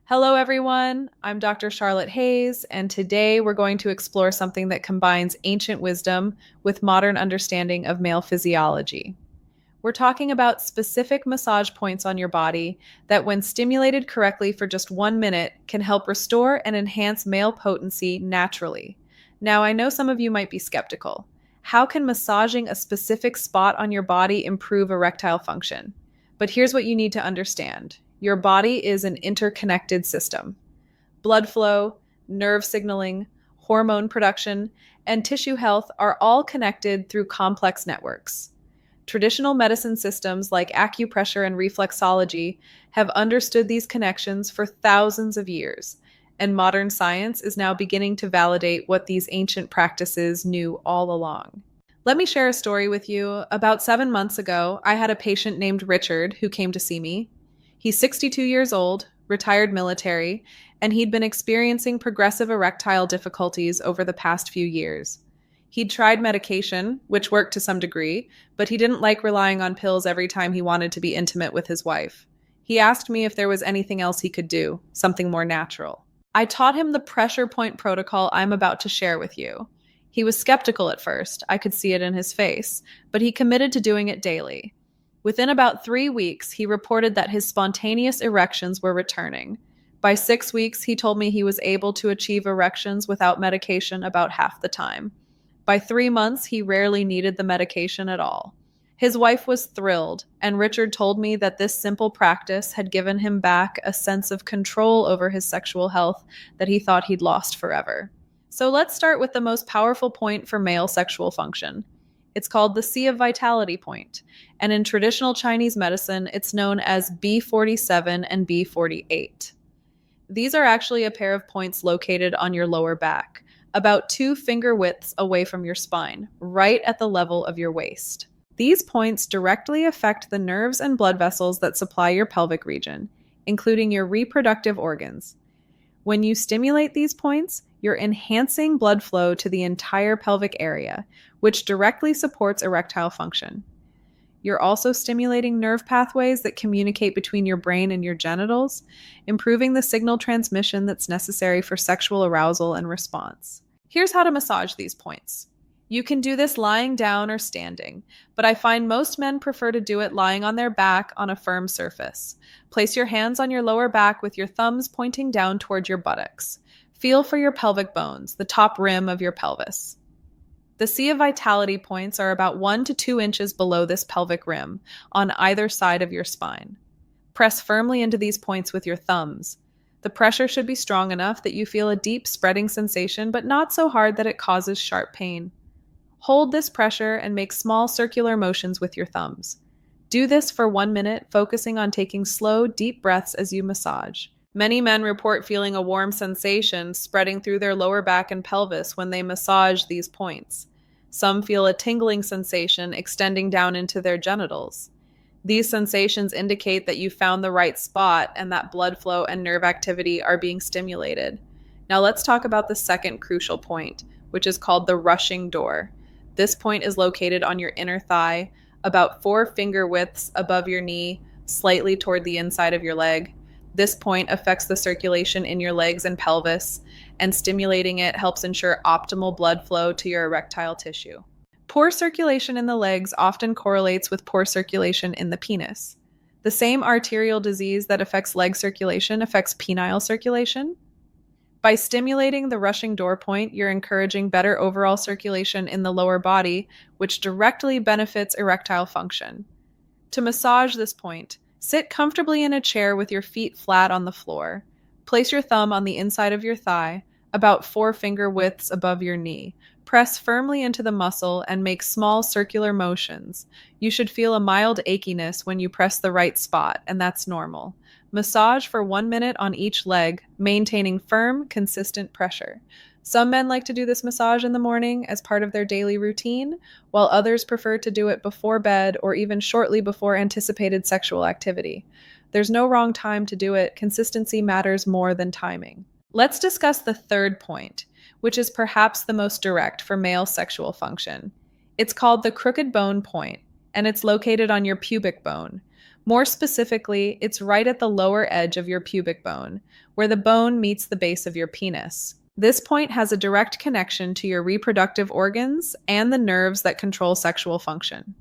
Hello, everyone. I'm Dr. Charlotte Hayes, and today we're going to explore something that combines ancient wisdom with modern understanding of male physiology. We're talking about specific massage points on your body that, when stimulated correctly for just 1 minute, can help restore and enhance male potency naturally. Now, I know some of you might be skeptical. How can massaging a specific spot on your body improve erectile function? But here's what you need to understand: your body is an interconnected system. Blood flow, nerve signaling, hormone production, and tissue health are all connected through complex networks. Traditional medicine systems like acupressure and reflexology have understood these connections for thousands of years, and modern science is now beginning to validate what these ancient practices knew all along. Let me share a story with you. About 7 months ago, I had a patient named Richard who came to see me. He's 62 years old, retired military, and he'd been experiencing progressive erectile difficulties over the past few years. He'd tried medication, which worked to some degree, but he didn't like relying on pills every time he wanted to be intimate with his wife. He asked me if there was anything else he could do, something more natural. I taught him the pressure point protocol I'm about to share with you. He was skeptical at first, I could see it in his face, but he committed to doing it daily. Within about 3 weeks, he reported that his spontaneous erections were returning. By 6 weeks, he told me he was able to achieve erections without medication about half the time. By 3 months, he rarely needed the medication at all. His wife was thrilled, and Richard told me that this simple practice had given him back a sense of control over his sexual health that he thought he'd lost forever. So let's start with the most powerful point for male sexual function. It's called the Sea of Vitality point, and in traditional Chinese medicine, it's known as B47 and B48. These are actually a pair of points located on your lower back, about 2 finger widths away from your spine, right at the level of your waist. These points directly affect the nerves and blood vessels that supply your pelvic region, including your reproductive organs. When you stimulate these points, you're enhancing blood flow to the entire pelvic area, which directly supports erectile function. You're also stimulating nerve pathways that communicate between your brain and your genitals, improving the signal transmission that's necessary for sexual arousal and response. Here's how to massage these points. You can do this lying down or standing, but I find most men prefer to do it lying on their back on a firm surface. Place your hands on your lower back with your thumbs pointing down toward your buttocks. Feel for your pelvic bones, the top rim of your pelvis. The Sea of Vitality points are about 1 to 2 inches below this pelvic rim, on either side of your spine. Press firmly into these points with your thumbs. The pressure should be strong enough that you feel a deep spreading sensation, but not so hard that it causes sharp pain. Hold this pressure and make small circular motions with your thumbs. Do this for 1 minute, focusing on taking slow, deep breaths as you massage. Many men report feeling a warm sensation spreading through their lower back and pelvis when they massage these points. Some feel a tingling sensation extending down into their genitals. These sensations indicate that you found the right spot and that blood flow and nerve activity are being stimulated. Now let's talk about the second crucial point, which is called the rushing door. This point is located on your inner thigh, about 4 finger widths above your knee, slightly toward the inside of your leg. This point affects the circulation in your legs and pelvis, and stimulating it helps ensure optimal blood flow to your erectile tissue. Poor circulation in the legs often correlates with poor circulation in the penis. The same arterial disease that affects leg circulation affects penile circulation. By stimulating the rushing door point, you're encouraging better overall circulation in the lower body, which directly benefits erectile function. To massage this point, sit comfortably in a chair with your feet flat on the floor. Place your thumb on the inside of your thigh, about 4 finger widths above your knee. Press firmly into the muscle and make small circular motions. You should feel a mild achiness when you press the right spot, and that's normal. Massage for 1 minute on each leg, maintaining firm, consistent pressure. Some men like to do this massage in the morning as part of their daily routine, while others prefer to do it before bed or even shortly before anticipated sexual activity. There's no wrong time to do it. Consistency matters more than timing. Let's discuss the third point, which is perhaps the most direct for male sexual function. It's called the crooked bone point, and it's located on your pubic bone. More specifically, it's right at the lower edge of your pubic bone, where the bone meets the base of your penis. This point has a direct connection to your reproductive organs and the nerves that control sexual function.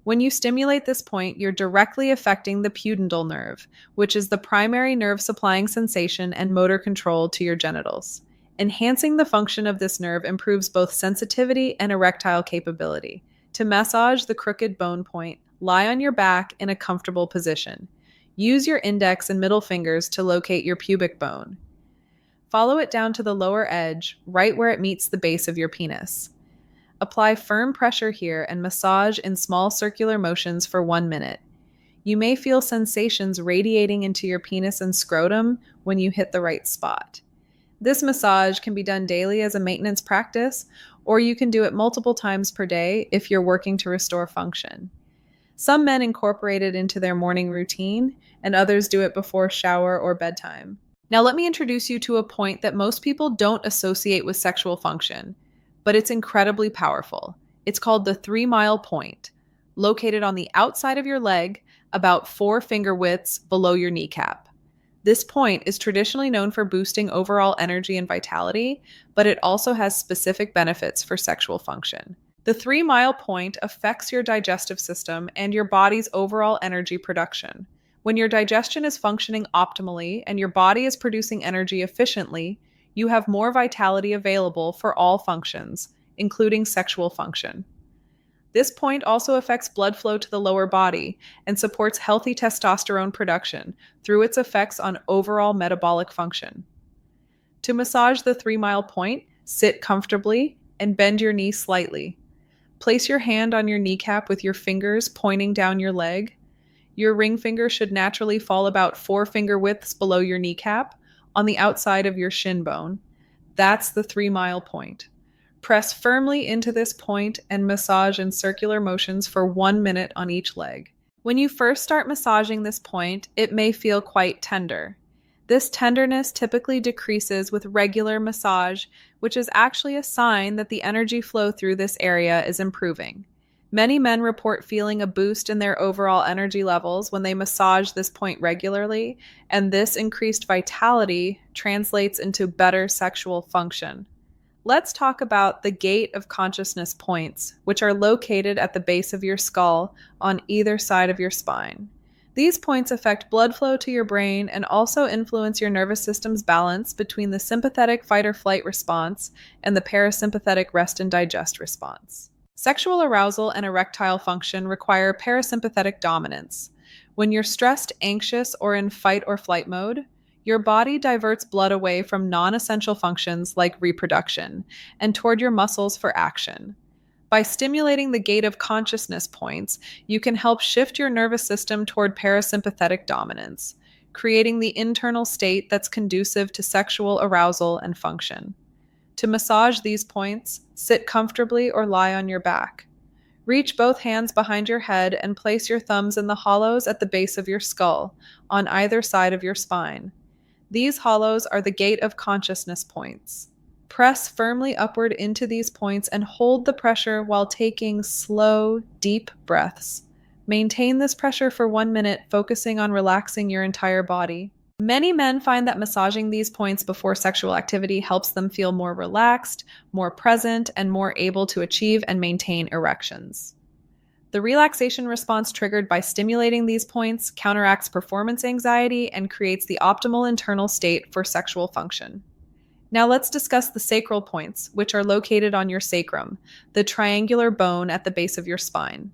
When you stimulate this point, you're directly affecting the pudendal nerve, which is the primary nerve supplying sensation and motor control to your genitals. Enhancing the function of this nerve improves both sensitivity and erectile capability. To massage the crooked bone point, lie on your back in a comfortable position. Use your index and middle fingers to locate your pubic bone. Follow it down to the lower edge, right where it meets the base of your penis. Apply firm pressure here and massage in small circular motions for 1 minute. You may feel sensations radiating into your penis and scrotum when you hit the right spot. This massage can be done daily as a maintenance practice, or you can do it multiple times per day if you're working to restore function. Some men incorporate it into their morning routine, and others do it before shower or bedtime. Now let me introduce you to a point that most people don't associate with sexual function, but it's incredibly powerful. It's called the 3-mile point, located on the outside of your leg, about 4 finger widths below your kneecap. This point is traditionally known for boosting overall energy and vitality, but it also has specific benefits for sexual function. The 3-mile point affects your digestive system and your body's overall energy production. When your digestion is functioning optimally and your body is producing energy efficiently, you have more vitality available for all functions, including sexual function. This point also affects blood flow to the lower body and supports healthy testosterone production through its effects on overall metabolic function. To massage the 3-mile point, sit comfortably and bend your knee slightly. Place your hand on your kneecap with your fingers pointing down your leg. Your ring finger should naturally fall about 4 finger widths below your kneecap on the outside of your shin bone. That's the 3-mile point. Press firmly into this point and massage in circular motions for 1 minute on each leg. When you first start massaging this point, it may feel quite tender. This tenderness typically decreases with regular massage, which is actually a sign that the energy flow through this area is improving. Many men report feeling a boost in their overall energy levels when they massage this point regularly, and this increased vitality translates into better sexual function. Let's talk about the gate of consciousness points, which are located at the base of your skull on either side of your spine. These points affect blood flow to your brain and also influence your nervous system's balance between the sympathetic fight-or-flight response and the parasympathetic rest and digest response. Sexual arousal and erectile function require parasympathetic dominance. When you're stressed, anxious, or in fight or flight mode, your body diverts blood away from non-essential functions like reproduction and toward your muscles for action. By stimulating the gate of consciousness points, you can help shift your nervous system toward parasympathetic dominance, creating the internal state that's conducive to sexual arousal and function. To massage these points, sit comfortably or lie on your back. Reach both hands behind your head and place your thumbs in the hollows at the base of your skull, on either side of your spine. These hollows are the gate of consciousness points. Press firmly upward into these points and hold the pressure while taking slow, deep breaths. Maintain this pressure for 1 minute, focusing on relaxing your entire body. Many men find that massaging these points before sexual activity helps them feel more relaxed, more present, and more able to achieve and maintain erections. The relaxation response triggered by stimulating these points counteracts performance anxiety and creates the optimal internal state for sexual function. Now let's discuss the sacral points, which are located on your sacrum, the triangular bone at the base of your spine.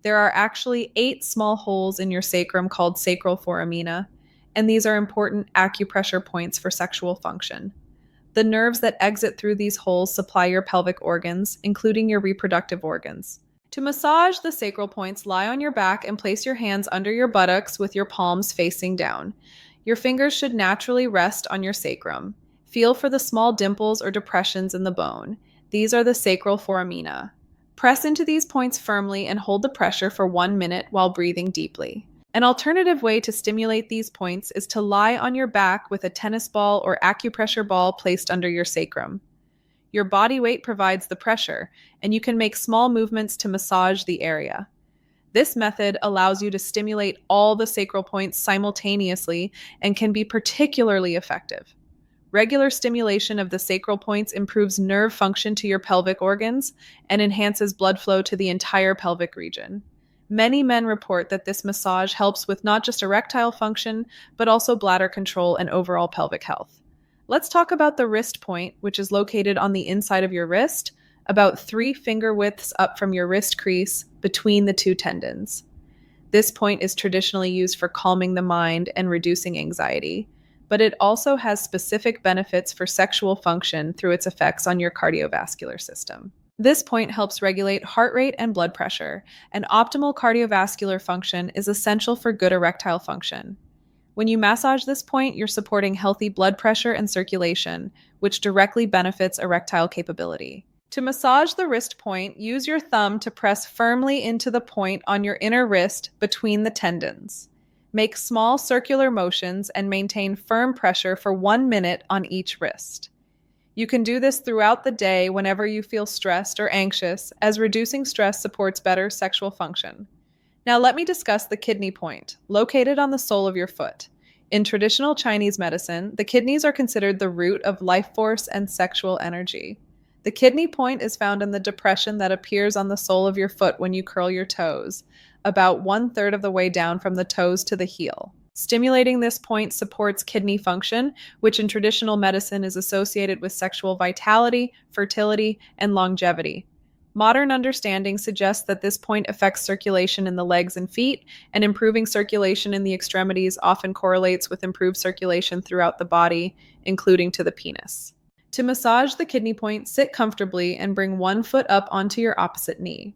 There are actually 8 small holes in your sacrum called sacral foramina, and these are important acupressure points for sexual function. The nerves that exit through these holes supply your pelvic organs, including your reproductive organs. To massage the sacral points, lie on your back and place your hands under your buttocks with your palms facing down. Your fingers should naturally rest on your sacrum. Feel for the small dimples or depressions in the bone. These are the sacral foramina. Press into these points firmly and hold the pressure for 1 minute while breathing deeply. An alternative way to stimulate these points is to lie on your back with a tennis ball or acupressure ball placed under your sacrum. Your body weight provides the pressure, and you can make small movements to massage the area. This method allows you to stimulate all the sacral points simultaneously and can be particularly effective. Regular stimulation of the sacral points improves nerve function to your pelvic organs and enhances blood flow to the entire pelvic region. Many men report that this massage helps with not just erectile function, but also bladder control and overall pelvic health. Let's talk about the wrist point, which is located on the inside of your wrist, about 3 finger widths up from your wrist crease between the two tendons. This point is traditionally used for calming the mind and reducing anxiety, but it also has specific benefits for sexual function through its effects on your cardiovascular system. This point helps regulate heart rate and blood pressure, and optimal cardiovascular function is essential for good erectile function. When you massage this point, you're supporting healthy blood pressure and circulation, which directly benefits erectile capability. To massage the wrist point, use your thumb to press firmly into the point on your inner wrist between the tendons. Make small circular motions and maintain firm pressure for 1 minute on each wrist. You can do this throughout the day whenever you feel stressed or anxious, as reducing stress supports better sexual function. Now let me discuss the kidney point, located on the sole of your foot. In traditional Chinese medicine, the kidneys are considered the root of life force and sexual energy. The kidney point is found in the depression that appears on the sole of your foot when you curl your toes, about 1/3 of the way down from the toes to the heel. Stimulating this point supports kidney function, which in traditional medicine is associated with sexual vitality, fertility, and longevity. Modern understanding suggests that this point affects circulation in the legs and feet, and improving circulation in the extremities often correlates with improved circulation throughout the body, including to the penis. To massage the kidney point, sit comfortably and bring one foot up onto your opposite knee.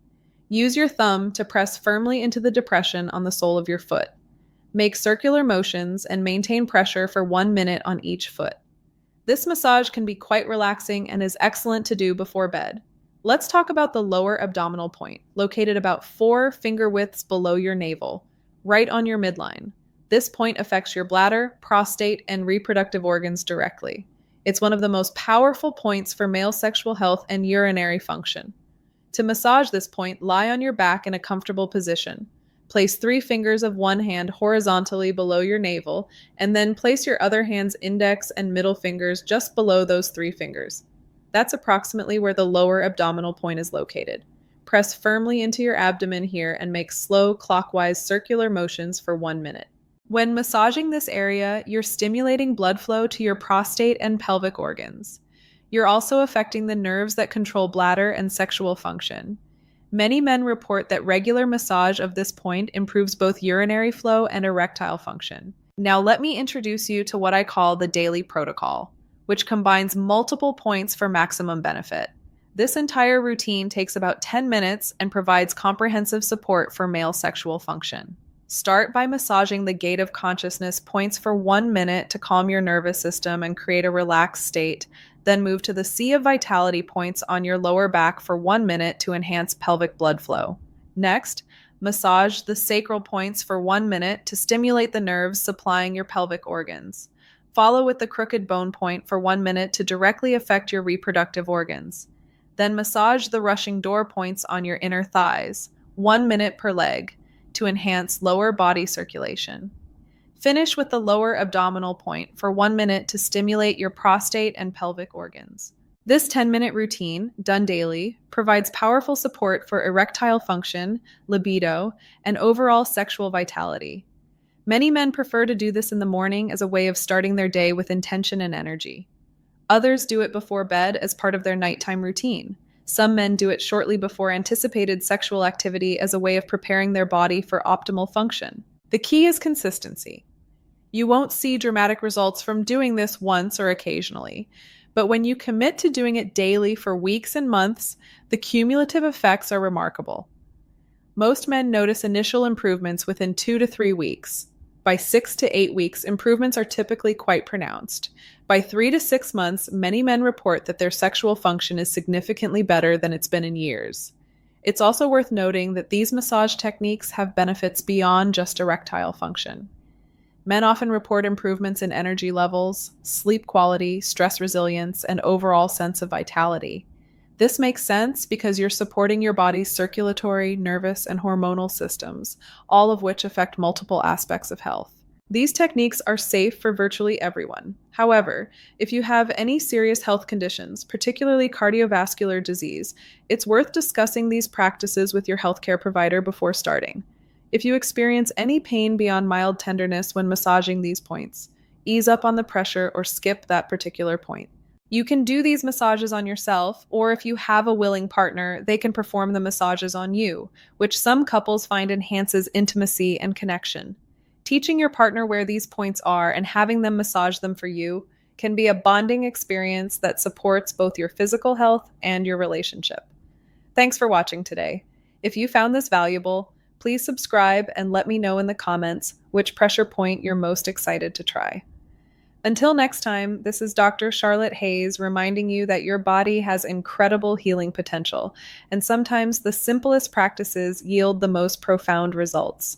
Use your thumb to press firmly into the depression on the sole of your foot. Make circular motions and maintain pressure for 1 minute on each foot. This massage can be quite relaxing and is excellent to do before bed. Let's talk about the lower abdominal point, located about 4 finger widths below your navel, right on your midline. This point affects your bladder, prostate, and reproductive organs directly. It's one of the most powerful points for male sexual health and urinary function. To massage this point, lie on your back in a comfortable position. Place 3 fingers of one hand horizontally below your navel, and then place your other hand's index and middle fingers just below those 3 fingers. That's approximately where the lower abdominal point is located. Press firmly into your abdomen here and make slow clockwise circular motions for 1 minute. When massaging this area, you're stimulating blood flow to your prostate and pelvic organs. You're also affecting the nerves that control bladder and sexual function. Many men report that regular massage of this point improves both urinary flow and erectile function. Now let me introduce you to what I call the daily protocol, which combines multiple points for maximum benefit. This entire routine takes about 10 minutes and provides comprehensive support for male sexual function. Start by massaging the gate of consciousness points for 1 minute to calm your nervous system and create a relaxed state. Then move to the sea of vitality points on your lower back for 1 minute to enhance pelvic blood flow. Next, massage the sacral points for 1 minute to stimulate the nerves supplying your pelvic organs. Follow with the crooked bone point for 1 minute to directly affect your reproductive organs. Then massage the rushing door points on your inner thighs, 1 minute per leg, to enhance lower body circulation. Finish with the lower abdominal point for 1 minute to stimulate your prostate and pelvic organs. This 10-minute routine, done daily, provides powerful support for erectile function, libido, and overall sexual vitality. Many men prefer to do this in the morning as a way of starting their day with intention and energy. Others do it before bed as part of their nighttime routine. Some men do it shortly before anticipated sexual activity as a way of preparing their body for optimal function. The key is consistency. You won't see dramatic results from doing this once or occasionally, but when you commit to doing it daily for weeks and months, the cumulative effects are remarkable. Most men notice initial improvements within 2 to 3 weeks. By 6 to 8 weeks, improvements are typically quite pronounced. By 3 to 6 months, many men report that their sexual function is significantly better than it's been in years. It's also worth noting that these massage techniques have benefits beyond just erectile function. Men often report improvements in energy levels, sleep quality, stress resilience, and overall sense of vitality. This makes sense because you're supporting your body's circulatory, nervous, and hormonal systems, all of which affect multiple aspects of health. These techniques are safe for virtually everyone. However, if you have any serious health conditions, particularly cardiovascular disease, it's worth discussing these practices with your healthcare provider before starting. If you experience any pain beyond mild tenderness when massaging these points, ease up on the pressure or skip that particular point. You can do these massages on yourself, or if you have a willing partner, they can perform the massages on you, which some couples find enhances intimacy and connection. Teaching your partner where these points are and having them massage them for you can be a bonding experience that supports both your physical health and your relationship. Thanks for watching today. If you found this valuable, please subscribe and let me know in the comments which pressure point you're most excited to try. Until next time, this is Dr. Charlotte Hayes reminding you that your body has incredible healing potential, and sometimes the simplest practices yield the most profound results.